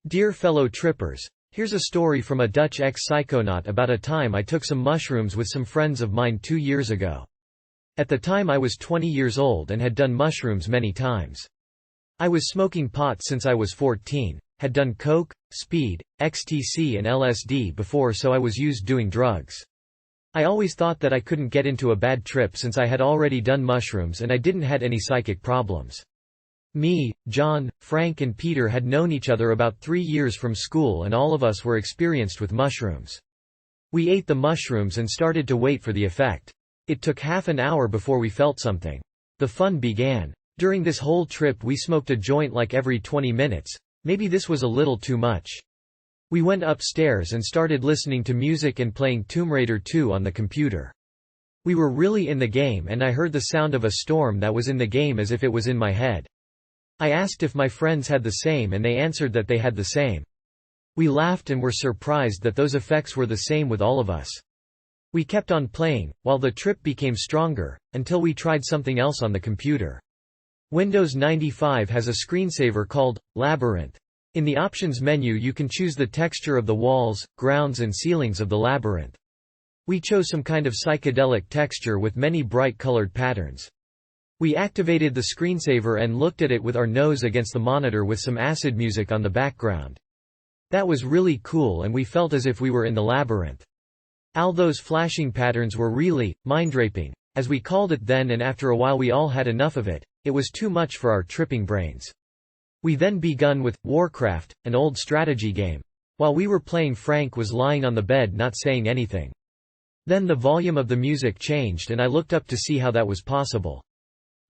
Dear fellow trippers, here's a story from a Dutch ex-psychonaut about a time I took some mushrooms with some friends of mine 2 years ago. At the time I was 20 years old and had done mushrooms many times. I was smoking pot since I was 14, had done coke, speed, ecstasy and LSD before, so I was used doing drugs. I always thought that I couldn't get into a bad trip since I had already done mushrooms and I didn't had any psychic problems. Me, John, Frank and Peter had known each other about 3 years from school and all of us were experienced with mushrooms. We ate the mushrooms and started to wait for the effect. It took half an hour before we felt something. The fun began. During this whole trip we smoked a joint like every 20 minutes. Maybe this was a little too much. We went upstairs and started listening to music and playing Tomb Raider 2 on the computer. We were really in the game and I heard the sound of a storm that was in the game as if it was in my head. I asked if my friends had the same and they answered that they had the same. We laughed and were surprised that those effects were the same with all of us. We kept on playing, while the trip became stronger, until we tried something else on the computer. Windows 95 has a screensaver called Labyrinth. In the options menu you can choose the texture of the walls, grounds and ceilings of the labyrinth. We chose some kind of psychedelic texture with many bright colored patterns. We activated the screensaver and looked at it with our nose against the monitor with some acid music on the background. That was really cool and we felt as if we were in the labyrinth. All those flashing patterns were really mind-raping, as we called it then, and after a while we all had enough of it. It was too much for our tripping brains. We then begun with Warcraft, an old strategy game. While we were playing, Frank was lying on the bed not saying anything. Then the volume of the music changed and I looked up to see how that was possible.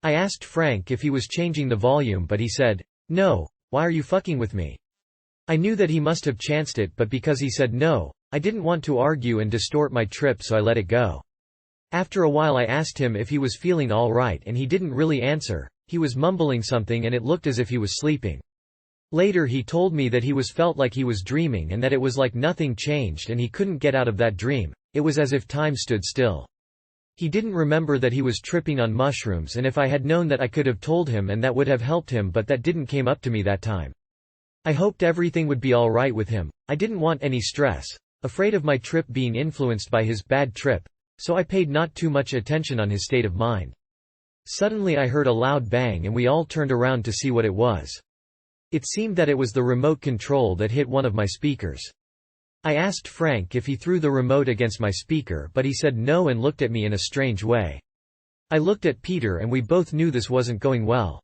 I asked Frank if he was changing the volume, but he said, "No, why are you fucking with me?" I knew that he must have chanced it, but because he said no, I didn't want to argue and distort my trip, so I let it go. After a while I asked him if he was feeling all right and he didn't really answer. He was mumbling something and it looked as if he was sleeping. Later he told me that he felt like he was dreaming and that it was like nothing changed and he couldn't get out of that dream. It was as if time stood still. He didn't remember that he was tripping on mushrooms, and if I had known that I could have told him and that would have helped him, but that didn't came up to me that time. I hoped everything would be all right with him. I didn't want any stress, afraid of my trip being influenced by his bad trip, so I paid not too much attention on his state of mind. Suddenly I heard a loud bang and we all turned around to see what it was. It seemed that it was the remote control that hit one of my speakers. I asked Frank if he threw the remote against my speaker, but he said no and looked at me in a strange way. I looked at Peter and we both knew this wasn't going well.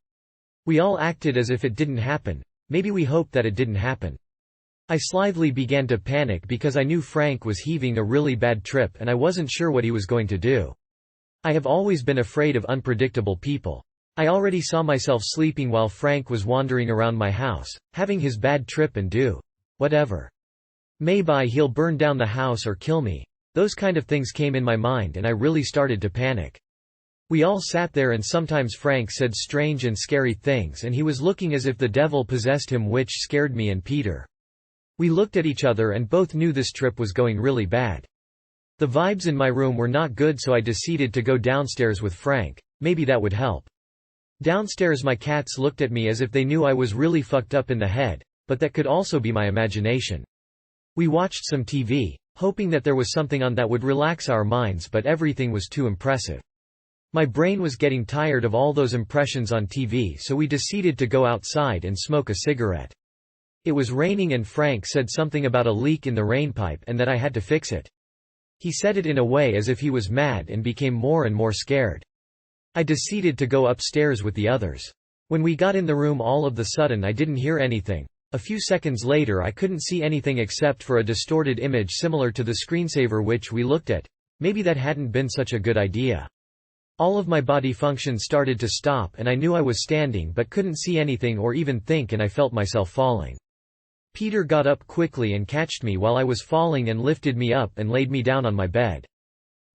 We all acted as if it didn't happen. Maybe we hoped that it didn't happen. I slyly began to panic because I knew Frank was heaving a really bad trip and I wasn't sure what he was going to do. I have always been afraid of unpredictable people. I already saw myself sleeping while Frank was wandering around my house, having his bad trip and do whatever. Maybe he'll burn down the house or kill me. Those kind of things came in my mind and I really started to panic. We all sat there and sometimes Frank said strange and scary things and he was looking as if the devil possessed him, which scared me and Peter. We looked at each other and both knew this trip was going really bad. The vibes in my room were not good, so I decided to go downstairs with Frank. Maybe that would help. Downstairs my cats looked at me as if they knew I was really fucked up in the head, but that could also be my imagination. We watched some TV, hoping that there was something on that would relax our minds, but everything was too impressive. My brain was getting tired of all those impressions on TV, so we decided to go outside and smoke a cigarette. It was raining and Frank said something about a leak in the rainpipe and that I had to fix it. He said it in a way as if he was mad and became more and more scared. I decided to go upstairs with the others. When we got in the room, all of the sudden I didn't hear anything. A few seconds later I couldn't see anything except for a distorted image similar to the screensaver which we looked at. Maybe that hadn't been such a good idea. All of my body function started to stop and I knew I was standing but couldn't see anything or even think, and I felt myself falling. Peter got up quickly and catched me while I was falling and lifted me up and laid me down on my bed.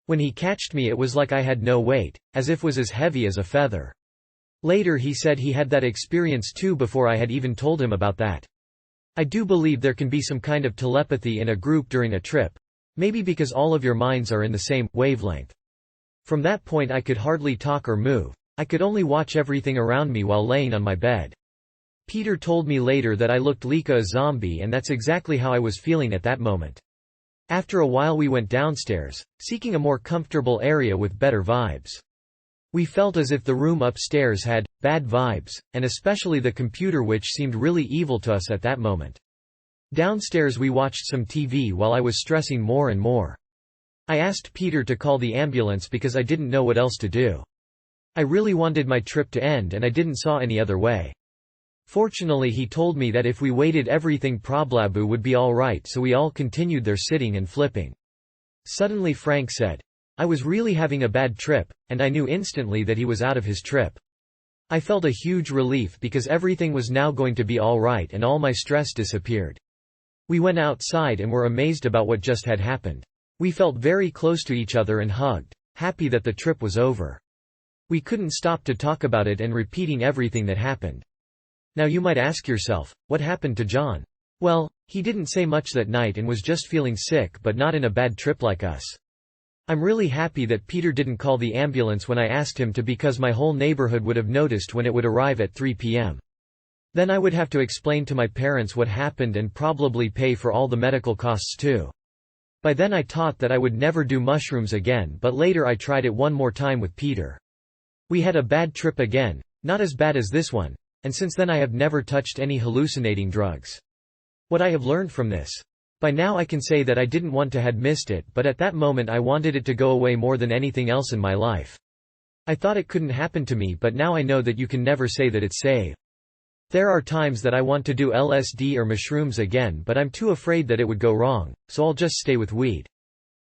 When he catched me it was like I had no weight, as if was as heavy as a feather. Later he said he had that experience too before I had even told him about that. I do believe there can be some kind of telepathy in a group during a trip. Maybe because all of your minds are in the same wavelength. From that point I could hardly talk or move. I could only watch everything around me while laying on my bed. Peter told me later that I looked like a zombie, and that's exactly how I was feeling at that moment. After a while we went downstairs, seeking a more comfortable area with better vibes. We felt as if the room upstairs had bad vibes, and especially the computer, which seemed really evil to us at that moment. Downstairs we watched some TV while I was stressing more and more. I asked Peter to call the ambulance because I didn't know what else to do. I really wanted my trip to end and I didn't saw any other way. Fortunately he told me that if we waited everything probably would be alright, so we all continued there sitting and flipping. Suddenly Frank said, "I was really having a bad trip," and I knew instantly that he was out of his trip. I felt a huge relief because everything was now going to be alright and all my stress disappeared. We went outside and were amazed about what just had happened. We felt very close to each other and hugged, happy that the trip was over. We couldn't stop to talk about it and repeating everything that happened. Now you might ask yourself, what happened to John? Well, he didn't say much that night and was just feeling sick, but not in a bad trip like us. I'm really happy that Peter didn't call the ambulance when I asked him to, because my whole neighborhood would have noticed when it would arrive at 3 p.m. Then I would have to explain to my parents what happened and probably pay for all the medical costs too. By then I thought that I would never do mushrooms again, but later I tried it one more time with Peter. We had a bad trip again, not as bad as this one, and since then I have never touched any hallucinating drugs. What I have learned from this. By now I can say that I didn't want to had missed it, but at that moment I wanted it to go away more than anything else in my life. I thought it couldn't happen to me, but now I know that you can never say that it's safe. There are times that I want to do LSD or mushrooms again, but I'm too afraid that it would go wrong, so I'll just stay with weed.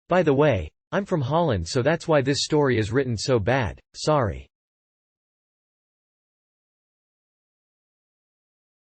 By the way, I'm from Holland, so that's why this story is written so bad, sorry.